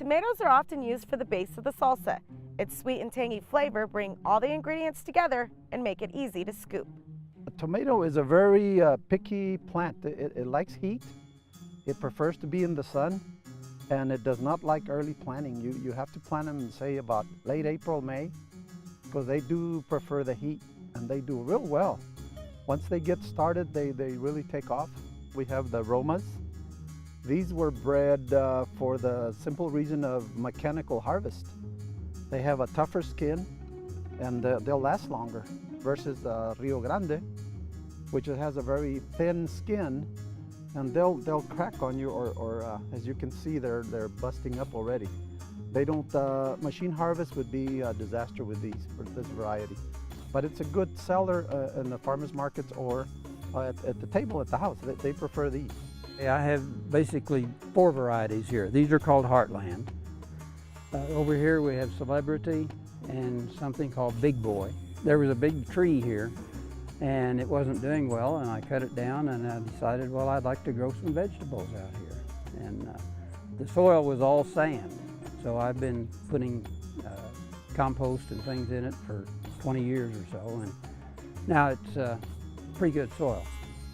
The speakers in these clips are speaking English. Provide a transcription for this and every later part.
Tomatoes are often used for the base of the salsa. Its sweet and tangy flavor bring all the ingredients together and make it easy to scoop. A tomato is a very picky plant. It likes heat. It prefers to be in the sun, and it does not like early planting. You have to plant them, say, about late April, May, because they do prefer the heat, and they do real well. Once they get started, they really take off. We have the Romas. These were bred for the simple reason of mechanical harvest. They have a tougher skin, and they'll last longer, versus the Rio Grande, which has a very thin skin, and they'll crack on you, or as you can see, they're busting up already. They don't, machine harvest would be a disaster with these, for this variety. But it's a good seller in the farmers markets or at the table at the house. They prefer these. I have basically 4 varieties here. These are called Heartland. Over here we have Celebrity and something called Big Boy. There was a big tree here and it wasn't doing well, and I cut it down, and I decided, well, I'd like to grow some vegetables out here. And the soil was all sand, so I've been putting compost and things in it for 20 years or so, and now it's pretty good soil.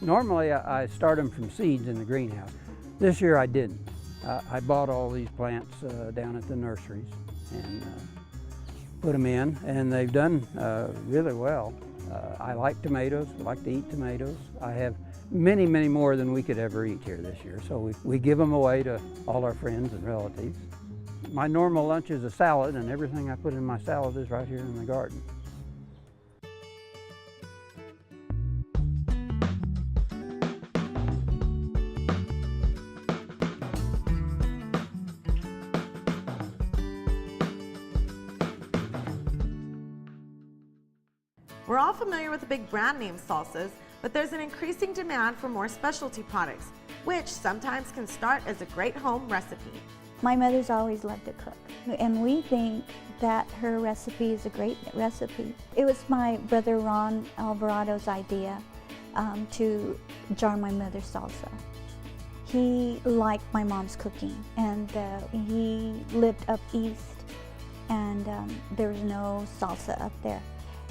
Normally I start them from seeds in the greenhouse. This year I didn't. I bought all these plants down at the nurseries and put them in, and they've done really well. I like tomatoes, I like to eat tomatoes. I have many, many more than we could ever eat here this year, so we give them away to all our friends and relatives. My normal lunch is a salad, and everything I put in my salad is right here in the garden. We're all familiar with the big brand name salsas, but there's an increasing demand for more specialty products, which sometimes can start as a great home recipe. My mother's always loved to cook, and we think that her recipe is a great recipe. It was my brother Ron Alvarado's idea to jar my mother's salsa. He liked my mom's cooking, and he lived up east, and there was no salsa up there.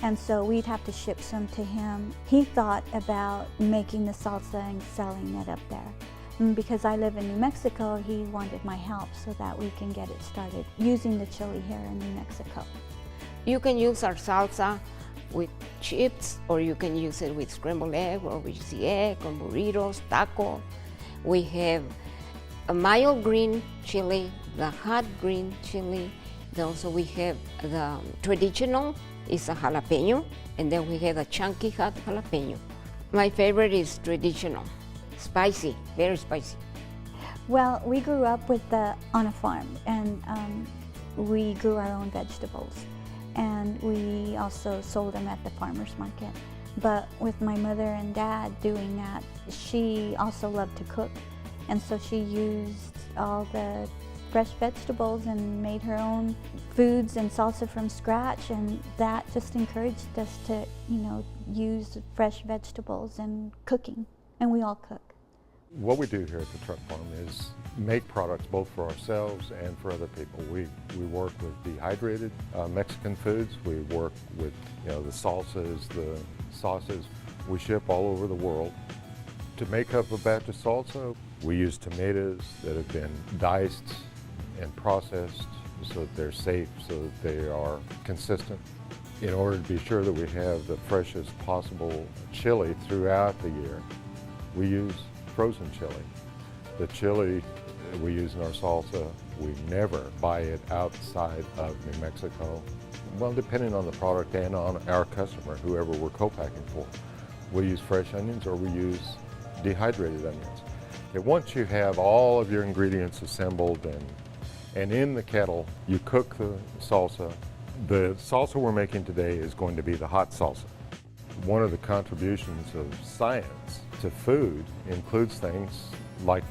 And so we'd have to ship some to him. He thought about making the salsa and selling it up there. And because I live in New Mexico, he wanted my help so that we can get it started using the chili here in New Mexico. You can use our salsa with chips, or you can use it with scrambled egg, or with the egg, on burritos, taco. We have a mild green chili, the hot green chili. Then also we have the traditional, is a jalapeno, and then we have a chunky hot jalapeno. My favorite is traditional, spicy, very spicy. Well, we grew up on a farm, and we grew our own vegetables, and we also sold them at the farmer's market. But with my mother and dad doing that, she also loved to cook, and so she used all the fresh vegetables and made her own foods and salsa from scratch, and that just encouraged us to, use fresh vegetables and cooking, and we all cook. What we do here at the truck farm is make products both for ourselves and for other people. We work with dehydrated Mexican foods. We work with the salsas, the sauces. We ship all over the world. To make up a batch of salsa, we use tomatoes that have been diced and processed so that they're safe, so that they are consistent. In order to be sure that we have the freshest possible chili throughout the year, we use frozen chili. The chili we use in our salsa, we never buy it outside of New Mexico. Well, depending on the product and on our customer, whoever we're co-packing for. We use fresh onions or we use dehydrated onions. Okay, once you have all of your ingredients assembled and in the kettle, you cook the salsa. The salsa we're making today is going to be the hot salsa. One of the contributions of science to food includes things like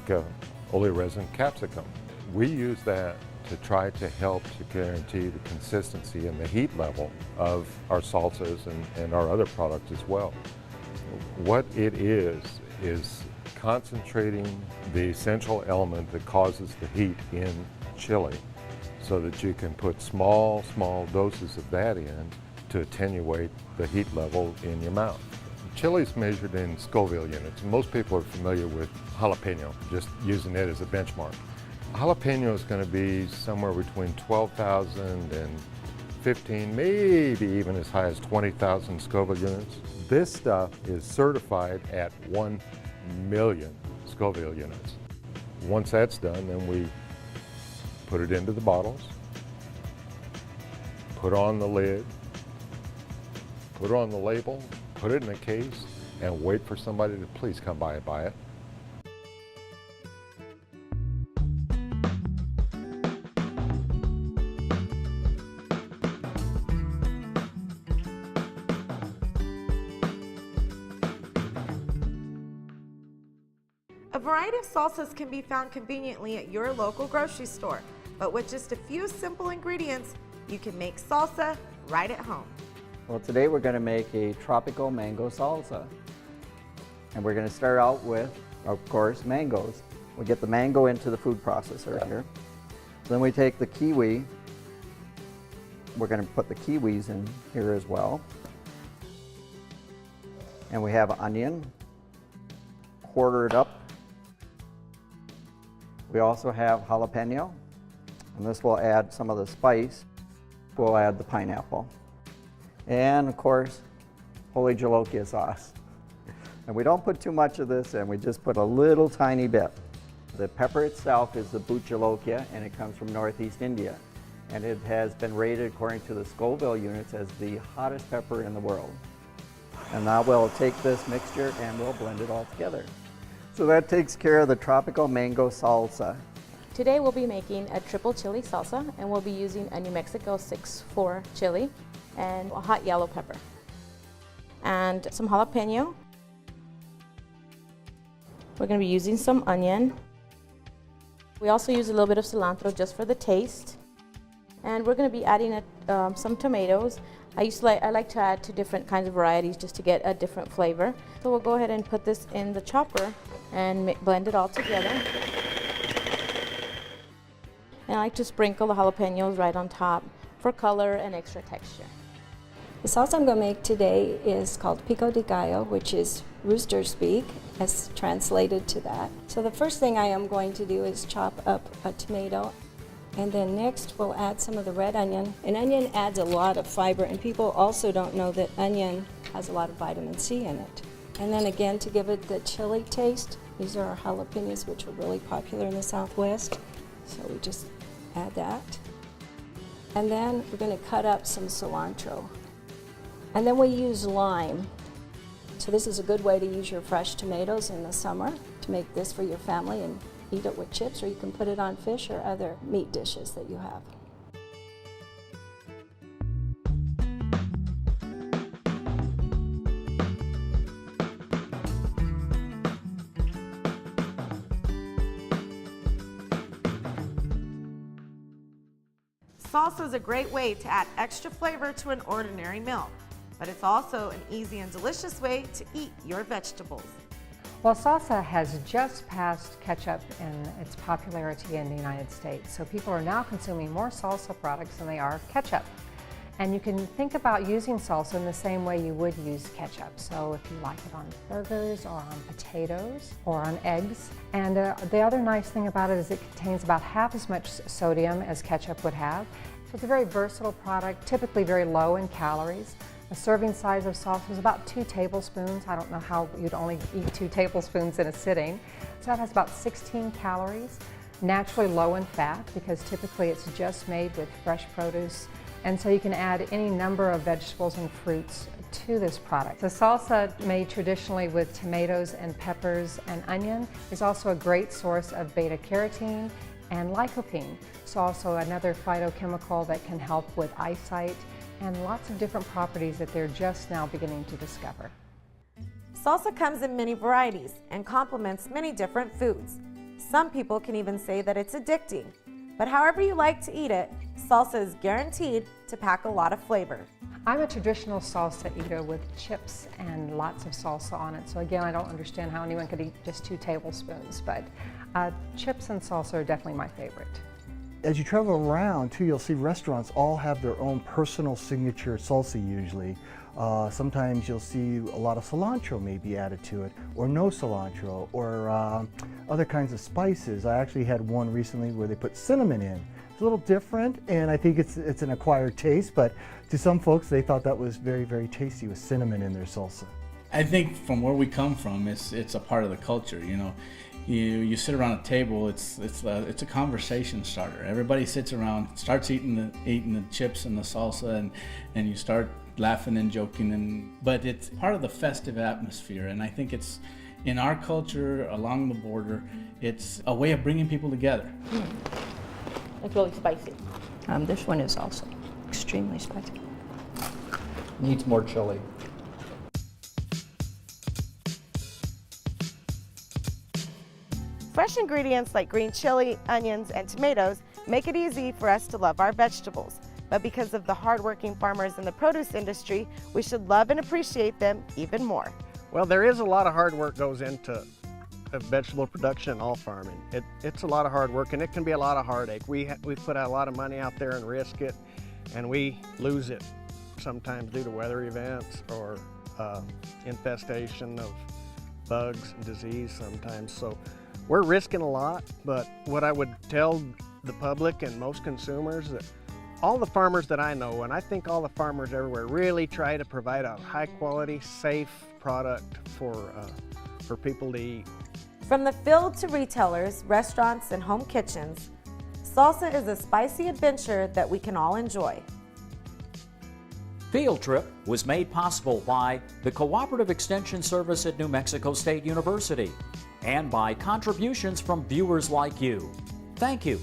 oleoresin capsicum. We use that to try to help to guarantee the consistency and the heat level of our salsas and our other products as well. What it is concentrating the essential element that causes the heat in chili so that you can put small doses of that in to attenuate the heat level in your mouth. Chili's measured in Scoville units. Most people are familiar with jalapeno, just using it as a benchmark. Jalapeno is going to be somewhere between 12,000 and 15, maybe even as high as 20,000 Scoville units. This stuff is certified at 1 million Scoville units. Once that's done, then we put it into the bottles, put on the lid, put on the label, put it in a case, and wait for somebody to please come by and buy it. A variety of salsas can be found conveniently at your local grocery store, but with just a few simple ingredients, you can make salsa right at home. Well, today we're going to make a tropical mango salsa. And we're going to start out with, of course, mangoes. We get the mango into the food processor here. Then we take the kiwi. We're going to put the kiwis in here as well. And we have onion, quarter it up. We also have jalapeno, and this will add some of the spice. We'll add the pineapple. And of course, holy jolokia sauce. And we don't put too much of this in, we just put a little tiny bit. The pepper itself is the boot jolokia, and it comes from Northeast India. And it has been rated according to the Scoville units as the hottest pepper in the world. And now we'll take this mixture and we'll blend it all together. So that takes care of the tropical mango salsa. Today we'll be making a triple chili salsa, and we'll be using a New Mexico 6-4 chili and a hot yellow pepper and some jalapeno. We're going to be using some onion. We also use a little bit of cilantro just for the taste, and we're going to be adding some tomatoes. I like to add 2 different kinds of varieties just to get a different flavor. So we'll go ahead and put this in the chopper and blend it all together. And I like to sprinkle the jalapenos right on top for color and extra texture. The salsa I'm going to make today is called pico de gallo, which is rooster speak, as translated to that. So the first thing I am going to do is chop up a tomato, and then next we'll add some of the red onion. And onion adds a lot of fiber, and people also don't know that onion has a lot of vitamin C in it. And then again, to give it the chili taste, these are our jalapenos, which are really popular in the Southwest. So we just add that. And then we're going to cut up some cilantro. And then we use lime. So this is a good way to use your fresh tomatoes in the summer to make this for your family and eat it with chips, or you can put it on fish or other meat dishes that you have. Salsa is a great way to add extra flavor to an ordinary meal, but it's also an easy and delicious way to eat your vegetables. Well, salsa has just passed ketchup in its popularity in the United States, so people are now consuming more salsa products than they are ketchup. And you can think about using salsa in the same way you would use ketchup. So if you like it on burgers or on potatoes or on eggs. And the other nice thing about it is it contains about half as much sodium as ketchup would have. So it's a very versatile product, typically very low in calories. A serving size of salsa is about 2 tablespoons. I don't know how you'd only eat 2 tablespoons in a sitting. So that has about 16 calories, naturally low in fat because typically it's just made with fresh produce. And so you can add any number of vegetables and fruits to this product. The salsa made traditionally with tomatoes and peppers and onion is also a great source of beta-carotene and lycopene. It's also another phytochemical that can help with eyesight and lots of different properties that they're just now beginning to discover. Salsa comes in many varieties and complements many different foods. Some people can even say that it's addicting. But however you like to eat it, salsa is guaranteed to pack a lot of flavor. I'm a traditional salsa eater with chips and lots of salsa on it. So again, I don't understand how anyone could eat just 2 tablespoons, but chips and salsa are definitely my favorite. as you travel around too, you'll see restaurants all have their own personal signature salsa usually. Sometimes you'll see a lot of cilantro maybe added to it, or no cilantro, or other kinds of spices. I actually had one recently where they put cinnamon in. It's a little different, and I think it's an acquired taste, but to some folks they thought that was very, very tasty with cinnamon in their salsa. I think from where we come from, it's a part of the culture. You know, you sit around a table. It's a conversation starter. Everybody sits around, starts eating the chips and the salsa, and you start laughing and joking. But it's part of the festive atmosphere, and I think it's in our culture along the border. It's a way of bringing people together. It's really spicy. This one is also extremely spicy. Needs more chili. Fresh ingredients like green chili, onions, and tomatoes make it easy for us to love our vegetables. But because of the hardworking farmers in the produce industry, we should love and appreciate them even more. Well, there is a lot of hard work goes into vegetable production and all farming. It's a lot of hard work, and it can be a lot of heartache. We put a lot of money out there and risk it, and we lose it sometimes due to weather events or infestation of bugs and disease sometimes. So we're risking a lot, but what I would tell the public and most consumers, that all the farmers that I know, and I think all the farmers everywhere, really try to provide a high quality, safe product for people to eat. From the field to retailers, restaurants, and home kitchens, salsa is a spicy adventure that we can all enjoy. Field Trip was made possible by the Cooperative Extension Service at New Mexico State University and by contributions from viewers like you. Thank you.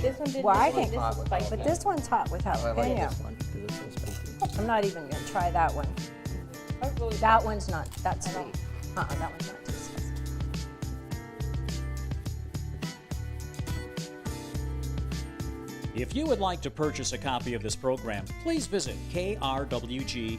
This one did. Well, I this one, think, this is spicy. but this one's hot with jalapeno. I'm not even going to try that one. That one's not that sweet. That one's not too spicy. If you would like to purchase a copy of this program, please visit krwg.org.